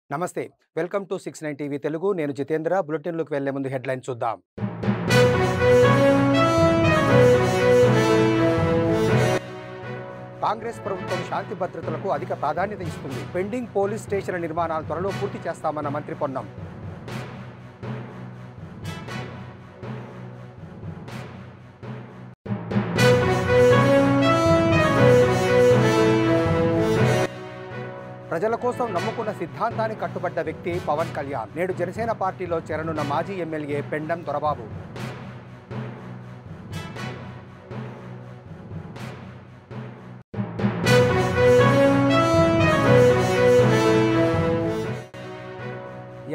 నమస్తే welcome to 69 TV Telugu నేను జితేంద్ర బులెటిన్లోకి వెళ్లే ముందు హెడ్లైన్ చూద్దాం కాంగ్రెస్ ప్రభుత్వం శాంతి భద్రతలకు అధిక ప్రాధాన్యత ఇస్తుంది పెండింగ్ పోలీస్ స్టేషన్ల నిర్మాణాలు త్వరలో పూర్తి చేస్తామన్న మంత్రి పొన్నం ప్రజల కోసం నమ్ముకున్న సిద్ధాంతానికి కట్టుబడ్డ వ్యక్తి పవన్ కళ్యాణ్ నేడు జనసేన పార్టీలో చేరనున్న మాజీ ఎమ్మెల్యే పెండెం దొరబాబు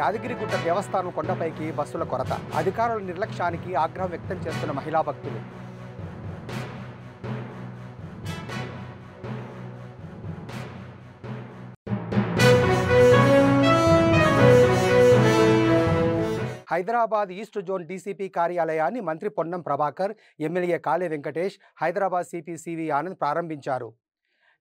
యాదగిరిగుట్ట దేవస్థానం కొండపైకి బస్సుల కొరత అధికారుల నిర్లక్ష్యానికి ఆగ్రహం వ్యక్తం చేస్తున్న మహిళా భక్తులు హైదరాబాద్ ఈస్ట్ జోన్ డీసీపీ కార్యాలయాన్ని మంత్రి Ponnam Prabhakar MLA కాళే Venkatesh Hyderabad CP CV Anand ప్రారంభించారు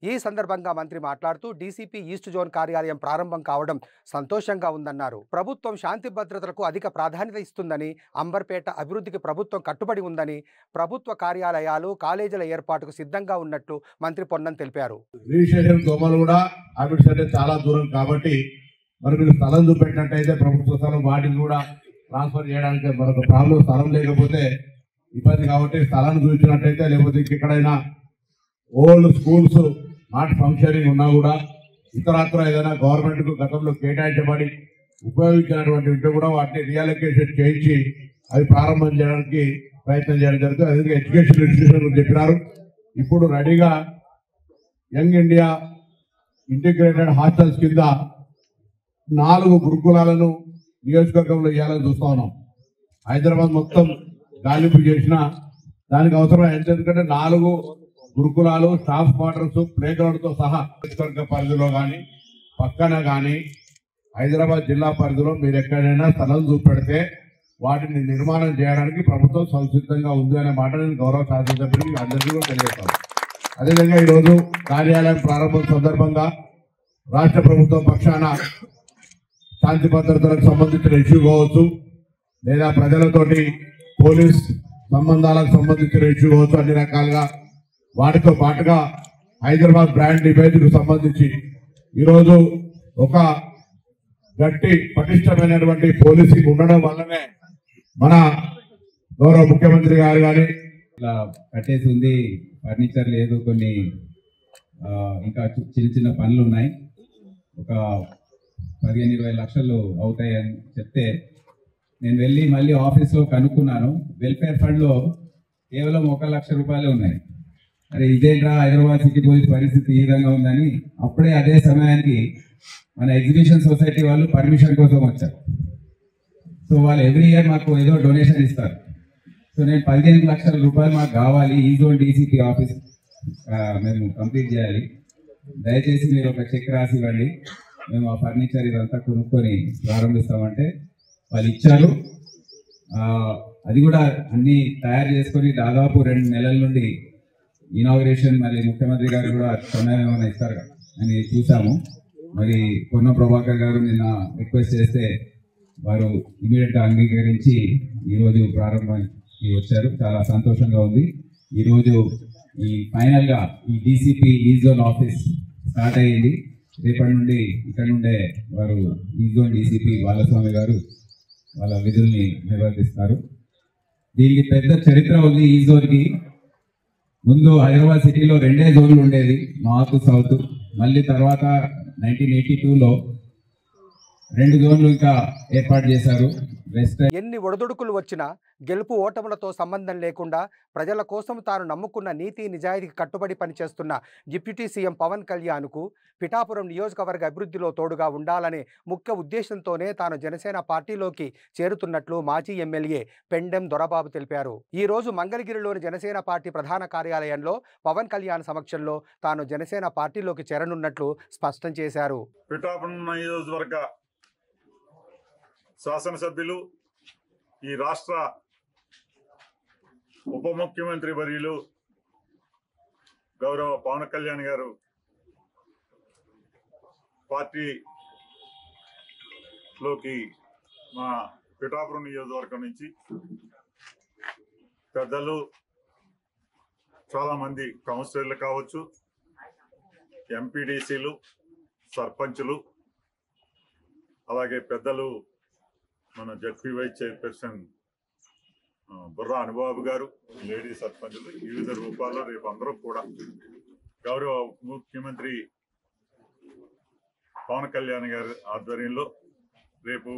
ఈ సందర్భంగా మంత్రి మాట్లాడుతూ డీసీపీ ఈస్ట్ జోన్ కార్యాలయం ప్రారంభం కావడం సంతోషంగా ఉందన్నారు ప్రభుత్వం శాంతి భద్రతలకు అధిక ప్రాధాన్యత ఇస్తుందని అంబర్పేట అభివృద్ధికి ప్రభుత్వం కట్టుబడి ఉందని ప్రభుత్వ కార్యాలయాలు కాలేజీల ఏర్పాటుకు సిద్ధంగా ఉన్నట్లు మంత్రి పొన్నం తెలిపారు చాలా దూరం కాబట్టి మరి మీరు స్థలం చూపెట్టినట్టయితే ప్రభుత్వ స్థలం వాటిని కూడా ట్రాన్స్ఫర్ చేయడానికి మరొక ప్రాబ్లం స్థలం లేకపోతే ఇబ్బంది కాబట్టి స్థలాన్ని చూపించినట్టయితే లేకపోతే ఎక్కడైనా ఓల్డ్ స్కూల్స్ నాట్ ఫంక్షనింగ్ ఉన్నా కూడా ఇతరత్ర ఏదైనా గవర్నమెంట్కు గతంలో కేటాయించబడి ఉపయోగించినటువంటి ఉంటే కూడా వాటిని రియలొకేషన్ చేయించి అవి ప్రారంభం చేయడానికి ప్రయత్నం చేయడం జరుగుతుంది. అదే ఎడ్యుకేషన్ ఇన్స్టిట్యూషన్ గురించి చెప్పినారు. ఇప్పుడు రెడీగా యంగ్ ఇండియా ఇంటిగ్రేటెడ్ హాస్టల్స్ కింద 4 గురుకులాలను నియోజకవర్గంలో ఇవ్వాలని చూస్తా ఉన్నాం. హైదరాబాద్ మొత్తం గాలింపు చేసిన దానికి అవసరం ఎందుకంటే 4 గురుకులాలు స్టాఫ్ క్వార్టర్స్ ప్లే గ్రౌండ్తో సహా నియోజకవర్గ పరిధిలో కానీ పక్కన కానీ హైదరాబాద్ జిల్లా పరిధిలో మీరు ఎక్కడైనా స్థలం చూపెడితే వాటిని నిర్మాణం చేయడానికి ప్రభుత్వం సంసిద్ధంగా ఉంది అనే మాట నేను గౌరవ శాసనసభ్యుడికి అందరికీ కూడా తెలియజేస్తాను. అదేవిధంగా ఈరోజు కార్యాలయం ప్రారంభం సందర్భంగా రాష్ట్ర ప్రభుత్వం పక్షాన శాంతి భద్రతలకు సంబంధించిన ఇష్యూ కావచ్చు లేదా ప్రజలతోటి పోలీస్ సంబంధాలకు సంబంధించిన ఇష్యూ కావచ్చు అన్ని రకాలుగా వాటితో పాటుగా హైదరాబాద్ బ్రాండ్ ఇమేజ్కు సంబంధించి ఈరోజు ఒక గట్టి పటిష్టమైనటువంటి పోలీసింగ్ ఉండడం వల్లనే మన గౌరవ ముఖ్యమంత్రి గారు కానీ ఇలా కట్టేసి ఉంది, ఫర్నిచర్ లేదు, కొన్ని ఇంకా చిన్న చిన్న పనులు ఉన్నాయి, ఒక 15-20 లక్షలు అవుతాయని చెప్తే నేను వెళ్ళి మళ్ళీ ఆఫీస్లో కనుక్కున్నాను. వెల్ఫేర్ ఫండ్లో కేవలం 1 లక్ష రూపాయలే ఉన్నాయి. అరే ఇదేంట్రా హైదరాబాద్ సిటీ పోలీస్ పరిస్థితి ఈ విధంగా ఉందని అప్పుడే అదే సమయానికి మన ఎగ్జిబిషన్ సొసైటీ వాళ్ళు పర్మిషన్ కోసం వచ్చారు. సో వాళ్ళు ఎవ్రీ ఇయర్ మాకు ఏదో డొనేషన్ ఇస్తారు. సో నేను 15 లక్షల రూపాయలు మాకు కావాలి, ఈ జోన్ డీసీపీ ఆఫీస్ మేము కంప్లీట్ చేయాలి, దయచేసి మీరు ఒక చెక్ రాసి ఇవ్వండి, మేము ఆ ఫర్నిచర్ ఇదంతా కొనుక్కొని ప్రారంభిస్తామంటే వాళ్ళు ఇచ్చారు. అది కూడా అన్నీ తయారు చేసుకొని దాదాపు 2 నెలల నుండి ఇనాగ్రేషన్ మళ్ళీ ముఖ్యమంత్రి గారు కూడా సమయం ఏమైనా ఇస్తారు అని చూసాము. మరి పొన్న ప్రభాకర్ గారు నిన్న రిక్వెస్ట్ చేస్తే వారు ఇమీడియట్గా అంగీకరించి ఈరోజు ప్రారంభానికి వచ్చారు. చాలా సంతోషంగా ఉంది. ఈరోజు ఈ ఫైనల్గా ఈ డీసీపీ ఈ జోన్ ఆఫీస్ స్టార్ట్ అయ్యింది. రేపటి నుండి ఇక్కడ నుండే వారు ఈ జోన్ డీసీపీ బాలస్వామి గారు వాళ్ళ విధుల్ని నిర్వర్తిస్తారు. దీనికి పెద్ద చరిత్ర ఉంది. ఈ జోన్కి ముందు హైదరాబాద్ సిటీలో 2 జోన్లు ఉండేది, నార్త్ సౌత్. మళ్ళీ తర్వాత 1982లో 2 జోన్లు ఇంకా ఏర్పాటు చేశారు. ఎన్ని ఒడిదుడుకులు వచ్చినా గెలుపు ఓటములతో సంబంధం లేకుండా ప్రజల కోసం తాను నమ్ముకున్న నీతి నిజాయితీకి కట్టుబడి పనిచేస్తున్న డిప్యూటీ సీఎం పవన్ కళ్యాణ్కు పిఠాపురం నియోజకవర్గ అభివృద్ధిలో తోడుగా ఉండాలనే ముఖ్య ఉద్దేశంతోనే తాను జనసేన పార్టీలోకి చేరుతున్నట్లు మాజీ ఎమ్మెల్యే పెండెం దొరబాబు తెలిపారు. ఈ రోజు మంగళగిరిలోని జనసేన పార్టీ ప్రధాన కార్యాలయంలో పవన్ కళ్యాణ్ సమక్షంలో తాను జనసేన పార్టీలోకి చేరనున్నట్లు స్పష్టం చేశారు. పిఠాపురం నియోజకవర్గ శాసనసభ్యులు, ఈ రాష్ట్ర ఉప ముఖ్యమంత్రి వర్యులు గౌరవ పవన్ కళ్యాణ్ గారు పార్టీ లోకి మా పిఠాపురం నియోజకవర్గం నుంచి పెద్దలు చాలామంది కౌన్సిలర్లు కావచ్చు, ఎంపీడీసీలు, సర్పంచులు, అలాగే పెద్దలు మన ZP vice chairperson Burra Anubabu గారు, లేడీ సర్పంచులు, వివిధ రూపాల్లో రేపు అందరూ కూడా గౌరవ ముఖ్యమంత్రి పవన్ కళ్యాణ్ గారి ఆధ్వర్యంలో రేపు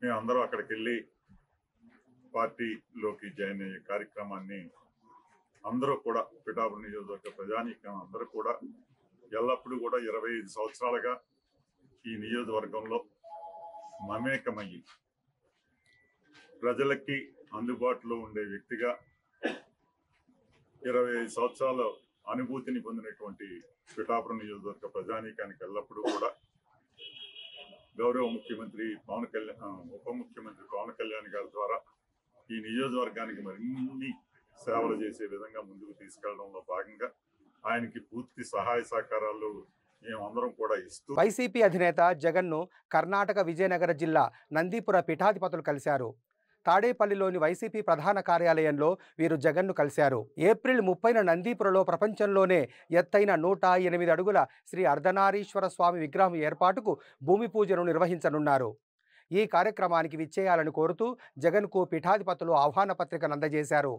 మేమందరూ అక్కడికి వెళ్ళి పార్టీలోకి జాయిన్ అయ్యే కార్యక్రమాన్ని అందరూ కూడా పిఠాపురం నియోజకవర్గ ప్రజానీకం అందరూ కూడా ఎల్లప్పుడూ కూడా 25 సంవత్సరాలుగా ఈ నియోజకవర్గంలో మమేకమయ్యి ప్రజలకి అందుబాటులో ఉండే వ్యక్తిగా 25 సంవత్సరాల అనుభూతిని పొందినటువంటి పిఠాపురం నియోజకవర్గ ప్రజానీకానికి ఎల్లప్పుడూ కూడా గౌరవ ముఖ్యమంత్రి పవన్ కళ్యాణ్, ఉప ముఖ్యమంత్రి పవన్ కళ్యాణ్ గారి ద్వారా ఈ నియోజకవర్గానికి మరిన్ని సేవలు చేసే విధంగా ముందుకు తీసుకెళ్లడంలో భాగంగా ఆయనకి పూర్తి సహాయ సహకారాలు మేమందరం కూడా ఇస్తూ వైసీపీ అధినేత జగన్ను కర్ణాటక విజయనగర జిల్లా నందీపుర పీఠాధిపతులు కలిశారు. తాడేపల్లిలోని వైసీపీ ప్రధాన కార్యాలయంలో వీరు జగన్ను కలిశారు. ఏప్రిల్ 30న నందీపురలో ప్రపంచంలోనే ఎత్తైన 108 అడుగుల శ్రీ అర్ధనారీశ్వర స్వామి విగ్రహం ఏర్పాటుకు భూమి పూజను నిర్వహించనున్నారు. ఈ కార్యక్రమానికి విచ్చేయాలని కోరుతూ జగన్కు పీఠాధిపతులు ఆహ్వాన పత్రికను అందజేశారు.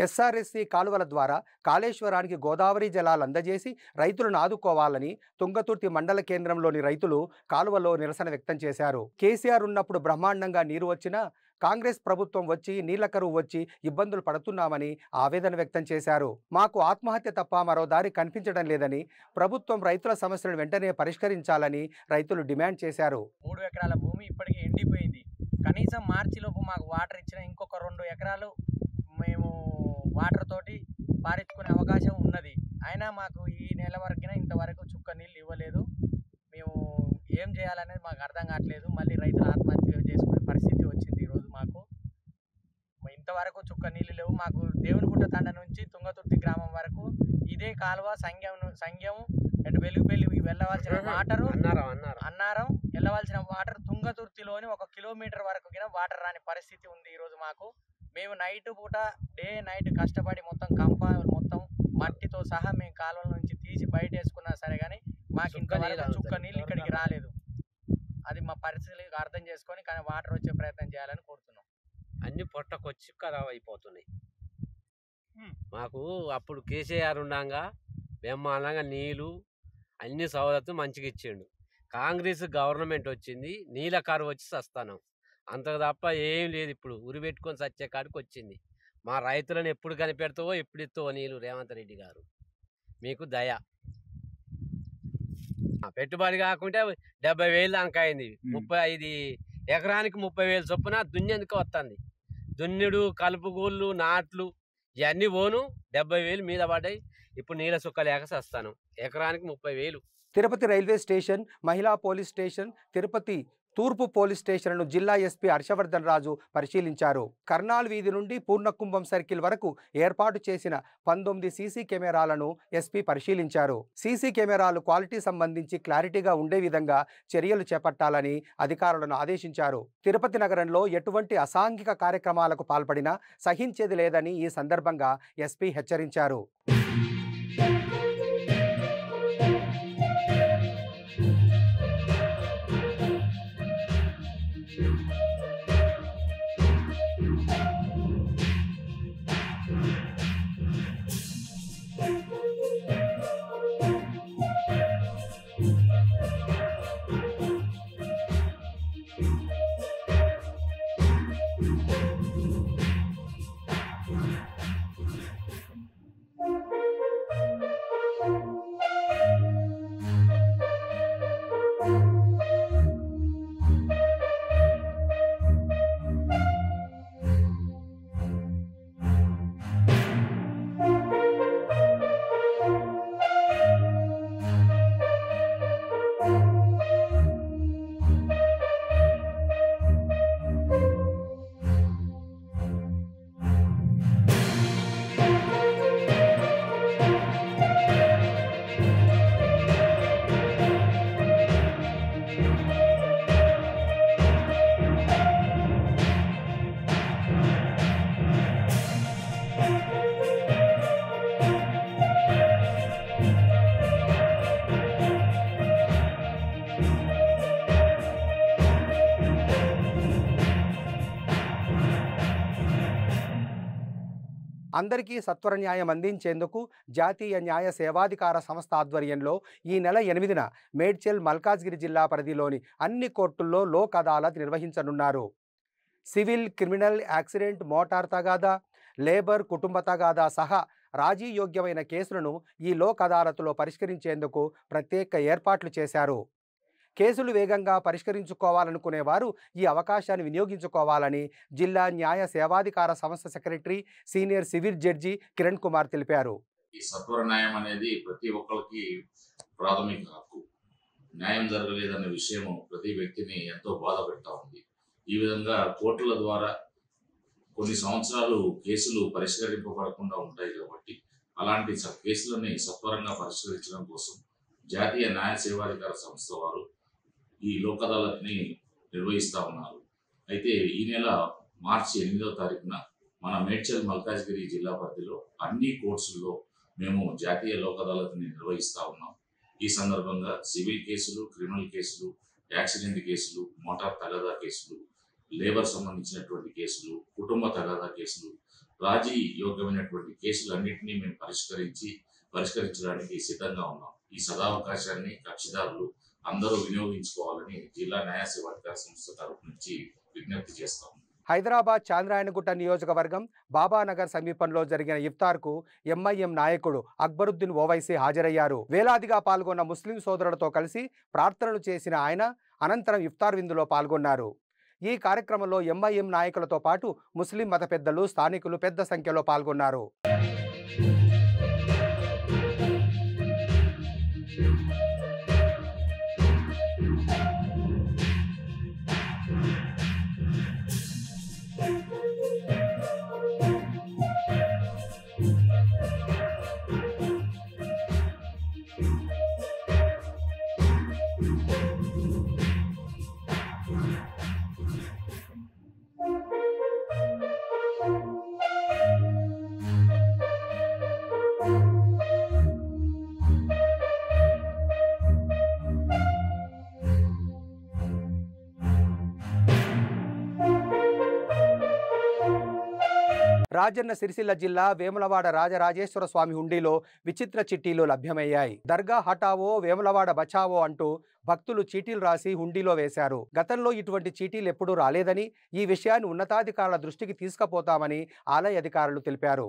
ఎస్ఆర్ఎస్సీ కాలువల ద్వారా కాళేశ్వరానికి గోదావరి జలాలు అందజేసి రైతులను ఆదుకోవాలని తుంగతుర్తి మండల కేంద్రంలోని రైతులు కాలువలో నిరసన వ్యక్తం చేశారు. కేసీఆర్ ఉన్నప్పుడు బ్రహ్మాండంగా నీరు వచ్చినా కాంగ్రెస్ ప్రభుత్వం వచ్చి నీళ్ల కరువు వచ్చి ఇబ్బందులు పడుతున్నామని ఆవేదన వ్యక్తం చేశారు. మాకు ఆత్మహత్య తప్ప మరో దారి కనిపించడం లేదని, ప్రభుత్వం రైతుల సమస్యలను వెంటనే పరిష్కరించాలని రైతులు డిమాండ్ చేశారు. 3 ఎకరాల భూమి ఇప్పటికీ ఎండిపోయింది. కనీసం మార్చిలోపు మాకు వాటర్ ఇచ్చిన ఇంకొక 2 ఎకరాలు మేము వాటర్ తోటి పారించుకునే అవకాశం ఉన్నది. అయినా మాకు ఈ నెల వరకున ఇంతవరకు చుక్క నీళ్ళు ఇవ్వలేదు. మేము ఏం చేయాలనేది మాకు అర్థం కావట్లేదు. మళ్ళీ రైతులు ఆత్మహత్య చేసుకునే పరిస్థితి వచ్చింది ఈరోజు మాకు. ఇంతవరకు చుక్క నీళ్ళు లేవు. మాకు దేవునిగుట్ట తండ నుంచి తుంగతుర్తి గ్రామం వరకు ఇదే కాలువ సంఘం అండ్ వెలుగుపల్లి వెళ్ళవలసిన వాటరు అన్నారం వెళ్ళవలసిన వాటర్ తుంగతుర్తిలోని 1 కిలోమీటర్ వరకు వాటర్ రాని పరిస్థితి ఉంది ఈరోజు మాకు. మేము నైట్ పూట డే నైట్ కష్టపడి మొత్తం మొత్తం మట్టితో సహా మేము కాలువల నుంచి తీసి బయట వేసుకున్నా సరే కానీ మాకు ఇంతవరకు చుక్క నీళ్ళు ఇక్కడికి రాలేదు. అది మా పరిస్థితులు అర్థం చేసుకొని కానీ వాటర్ వచ్చే ప్రయత్నం చేయాలని కోరుతున్నాం. అన్ని పొట్టకొచ్చి ఖరాబ్ అయిపోతున్నాయి. మాకు అప్పుడు కేసీఆర్ ఉండగా బ్రహ్మాండంగా నీళ్ళు అన్ని సౌలతులు మంచిగా ఇచ్చిండు. కాంగ్రెస్ గవర్నమెంట్ వచ్చింది, నీళ్ళ కరువు వచ్చి చస్తాను. అంతకు తప్ప ఏం లేదు. ఇప్పుడు ఉరి పెట్టుకొని చచ్చే కాడికి వచ్చింది. మా రైతులను ఎప్పుడు కనిపెడతావో ఎప్పుడు ఇస్తావో నీళ్ళు రేవంత్ రెడ్డి గారు, మీకు దయ. పెట్టుబడి కాకుంటే 70,000 దాకా అయింది. 35 ఎకరానికి 30,000 చొప్పున దున్నేందుకు వస్తుంది. దున్నుడు, కలుపుగూళ్ళు, నాట్లు ఇవన్నీ పోను 70,000 మీద పడ్డాయి. ఇప్పుడు నీళ్ళ సుక్క లేక చస్తాను. ఎకరానికి 30,000. తిరుపతి రైల్వే స్టేషన్, మహిళా పోలీస్ స్టేషన్, తిరుపతి తూర్పు పోలీస్ స్టేషన్లను జిల్లా ఎస్పీ హర్షవర్ధన్ రాజు పరిశీలించారు. కర్నాల్ వీధి నుండి పూర్ణకుంభం సర్కిల్ వరకు ఏర్పాటు చేసిన 19 సీసీ కెమెరాలను ఎస్పీ పరిశీలించారు. సీసీ కెమెరాలు క్వాలిటీ సంబంధించి క్లారిటీగా ఉండే విధంగా చర్యలు చేపట్టాలని అధికారులను ఆదేశించారు. తిరుపతి నగరంలో ఎటువంటి అసాంఘిక కార్యక్రమాలకు పాల్పడినా సహించేది లేదని ఈ సందర్భంగా ఎస్పీ హెచ్చరించారు. అందరికీ సత్వర న్యాయం అందించేందుకు జాతీయ న్యాయ సేవాధికార సంస్థ ఆధ్వర్యంలో ఈ నెల 8న మేడ్చల్ మల్కాజ్గిరి జిల్లా పరిధిలోని అన్ని కోర్టుల్లో లోక్ అదాలత్ నిర్వహించనున్నారు. సివిల్, క్రిమినల్, యాక్సిడెంట్, మోటార్ తగాదా, లేబర్, కుటుంబ తగాదా సహా రాజీయోగ్యమైన కేసులను ఈ లోక్ అదాలత్లో పరిష్కరించేందుకు ప్రత్యేక ఏర్పాట్లు చేశారు. కేసులు వేగంగా పరిష్కరించుకోవాలనుకునేవారు ఈ అవకాశాన్ని వినియోగించుకోవాలని జిల్లా న్యాయ సేవాధికార సంస్థ secretary, senior civil judge Kiran Kumar తెలిపారు. ఈ సత్వర న్యాయం అనేది ప్రతి ఒక్కరికి ప్రాథమిక హక్కు. న్యాయం జరగలేదన్న విషయం ప్రతి వ్యక్తిని ఎంతో బాధ పెడతా ఉంది. ఈ విధంగా కోర్టుల ద్వారా కొన్ని సంవత్సరాలు కేసులు పరిష్కరింపబడకుండా ఉంటాయి కాబట్టి అలాంటి కేసులని సత్వరంగా పరిష్కరించడం కోసం జాతీయ న్యాయ సేవాధికార సంస్థ వారు ఈ లోక్ అదాలత్ని నిర్వహిస్తూ ఉన్నారు. అయితే ఈ నెల మార్చి 8వ తారీఖున మన మేడ్చల్ మల్కాజ్గిరి జిల్లా పరిధిలో అన్ని కోర్సుల్లో మేము జాతీయ లోక్ అదాలత్ని నిర్వహిస్తూ ఉన్నాం. ఈ సందర్భంగా సివిల్ కేసులు, క్రిమినల్ కేసులు, యాక్సిడెంట్ కేసులు, మోటార్ తగాదా కేసులు, లేబర్ సంబంధించినటువంటి కేసులు, కుటుంబ తగాదా కేసులు, రాజీ యోగ్యమైనటువంటి కేసులన్నింటినీ మేము పరిష్కరించడానికి సిద్ధంగా ఉన్నాం. ఈ సదావకాశాన్ని కక్షిదారులు అందరూ వినియోగించుకోవాలని జిల్లా న్యాయ సేవాధికార సంస్థ తరపు నుంచి విజ్ఞప్తి చేస్తాం. హైదరాబాద్ చాంద్రాయణగుట్ట నియోజకవర్గం బాబానగర్ సమీపంలో జరిగిన ఇఫ్తార్కు ఎంఐఎం నాయకుడు అక్బరుద్దీన్ ఓవైసీ హాజరయ్యారు. వేలాదిగా పాల్గొన్న ముస్లిం సోదరులతో కలిసి ప్రార్థనలు చేసిన ఆయన అనంతరం ఇఫ్తార్ విందులో పాల్గొన్నారు. ఈ కార్యక్రమంలో ఎంఐఎం నాయకులతో పాటు ముస్లిం మత పెద్దలు, స్థానికులు పెద్ద సంఖ్యలో పాల్గొన్నారు. రాజన్న సిరిసిల్ల జిల్లా వేములవాడ రాజరాజేశ్వర స్వామి హుండీలో విచిత్ర చిట్టీలు లభ్యమయ్యాయి. దర్గా హటావో, వేములవాడ బచావో అంటూ భక్తులు చీటీలు రాసి హుండీలో వేశారు. గతంలో ఇటువంటి చీటీలు ఎప్పుడూ రాలేదని, ఈ విషయాన్ని ఉన్నతాధికారుల దృష్టికి తీసుకుపోతామని ఆలయ అధికారులు తెలిపారు.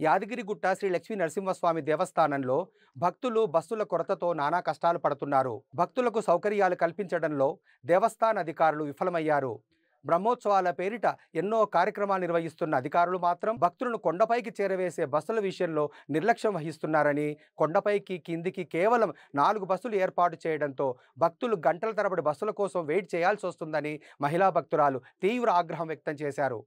యాదగిరిగుట్ట శ్రీ లక్ష్మీ నరసింహస్వామి దేవస్థానంలో భక్తులు బస్సుల కొరతతో నానా కష్టాలు పడుతున్నారు. భక్తులకు సౌకర్యాలు కల్పించడంలో దేవస్థాన అధికారులు విఫలమయ్యారు. బ్రహ్మోత్సవాల పేరిట ఎన్నో కార్యక్రమాలు నిర్వహిస్తున్న అధికారులు మాత్రం భక్తులను కొండపైకి చేరవేసే బస్సుల విషయంలో నిర్లక్ష్యం వహిస్తున్నారని, కొండపైకి కిందికి కేవలం 4 బస్సులు ఏర్పాటు చేయడంతో భక్తులు గంటల తరబడి బస్సుల కోసం వెయిట్ చేయాల్సి వస్తుందని మహిళా భక్తురాలు తీవ్ర ఆగ్రహం వ్యక్తం చేశారు.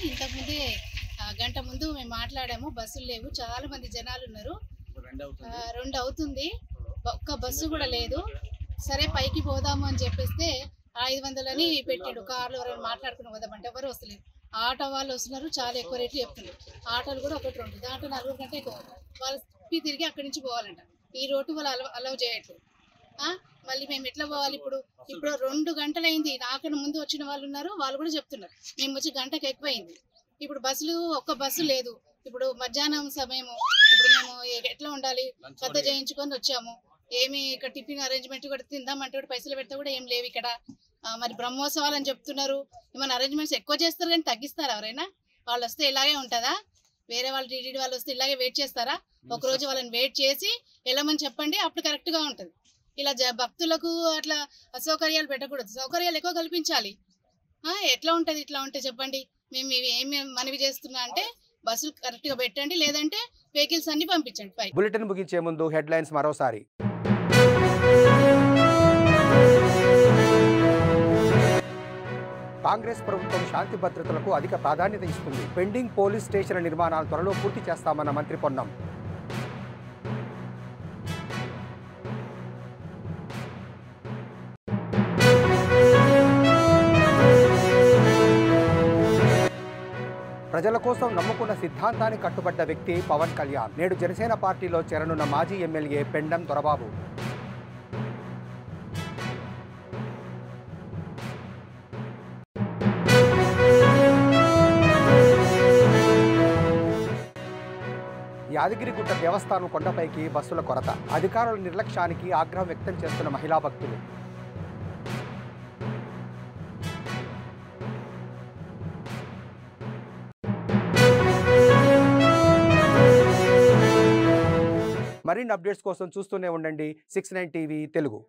ఇంతకుముందే గంట ముందు మేము మాట్లాడాము. బస్సులు లేవు, చాలా మంది జనాలు ఉన్నారు. 2 అవుతుంది, ఒక్క బస్సు కూడా లేదు. సరే పైకి పోదాము అని చెప్పేస్తే 500 అని పెట్టాడు. కార్లు ఎవరైనా మాట్లాడుకుని పోదామంటే ఎవరు వస్తలేదు. ఆటో వాళ్ళు వస్తున్నారు, చాలా ఎక్కువ రేట్లు చెప్తున్నారు. ఆటోలు కూడా 1-2, దాంట్లో 4 కంటే ఎక్కువ. వాళ్ళు తిరిగి అక్కడి నుంచి పోవాలంట. ఈ రోడ్డు వాళ్ళు అలౌ చేయట్లేదు. మళ్ళీ మేము ఎట్లా పోవాలి? ఇప్పుడు 2 గంటలైంది. నాకన్నా ముందు వచ్చిన వాళ్ళు ఉన్నారు, వాళ్ళు కూడా చెప్తున్నారు మేము వచ్చి గంటకు ఎక్కువైంది. ఇప్పుడు బస్సులు ఒక్క బస్సు లేదు. ఇప్పుడు మధ్యాహ్నం సమయము, ఇప్పుడు మేము ఎట్లా ఉండాలి? పెద్ద చేయించుకొని వచ్చాము. ఏమి ఇక్కడ టిఫిన్ అరేంజ్మెంట్ కూడా తిందామంటే కూడా పైసలు పెడితే కూడా ఏం లేవు ఇక్కడ. మరి బ్రహ్మోత్సవాలు అని చెప్తున్నారు. ఏమైనా అరేంజ్మెంట్స్ ఎక్కువ చేస్తారు కానీ తగ్గిస్తారా ఎవరైనా? వాళ్ళు వస్తే ఇలాగే ఉంటుందా? వేరే వాళ్ళు టీటీడీ వాళ్ళు వస్తే ఇలాగే వెయిట్ చేస్తారా? ఒకరోజు వాళ్ళని వెయిట్ చేసి వెళ్ళమని చెప్పండి, అప్పుడు కరెక్ట్గా ఉంటుంది. ఇలా భక్తులకు అట్లా అసౌకర్యాలు పెట్టకూడదు, సౌకర్యాలు ఎక్కువ కల్పించాలి. ఎట్లా ఉంటుంది? ఇట్లా ఉంటే చెప్పండి. మేము ఏమి మనవి చేస్తున్నా అంటే బస్సులు కరెక్ట్గా పెట్టండి, లేదంటే వెహికల్స్ అన్ని పంపించండి పై. బులెటిన్ ముగించే ముందు హెడ్లైన్స్ మరోసారి. కాంగ్రెస్ ప్రభుత్వం శాంతి భద్రతలకు అధిక ప్రాధాన్యత ఇస్తుంది. పెండింగ్ పోలీస్ స్టేషన్ల నిర్మాణాలు త్వరలో పూర్తి చేస్తామన్న మంత్రి పొన్నం. ప్రజల కోసం నమ్ముకున్న సిద్ధాంతాన్ని కట్టుబడ్డ వ్యక్తి పవన్ కళ్యాణ్. నేడు జనసేన పార్టీలో చేరనున్న మాజీ ఎమ్మెల్యే పెండం దొరబాబు. యాదగిరిగుట్ట దేవస్థానం కొండపైకి బస్సుల కొరత. అధికారుల నిర్లక్ష్యానికి ఆగ్రహం వ్యక్తం చేస్తున్న మహిళా భక్తులు. మరిన్ని అప్డేట్స్ కోసం చూస్తూనే ఉండండి 69 టీవీ తెలుగు.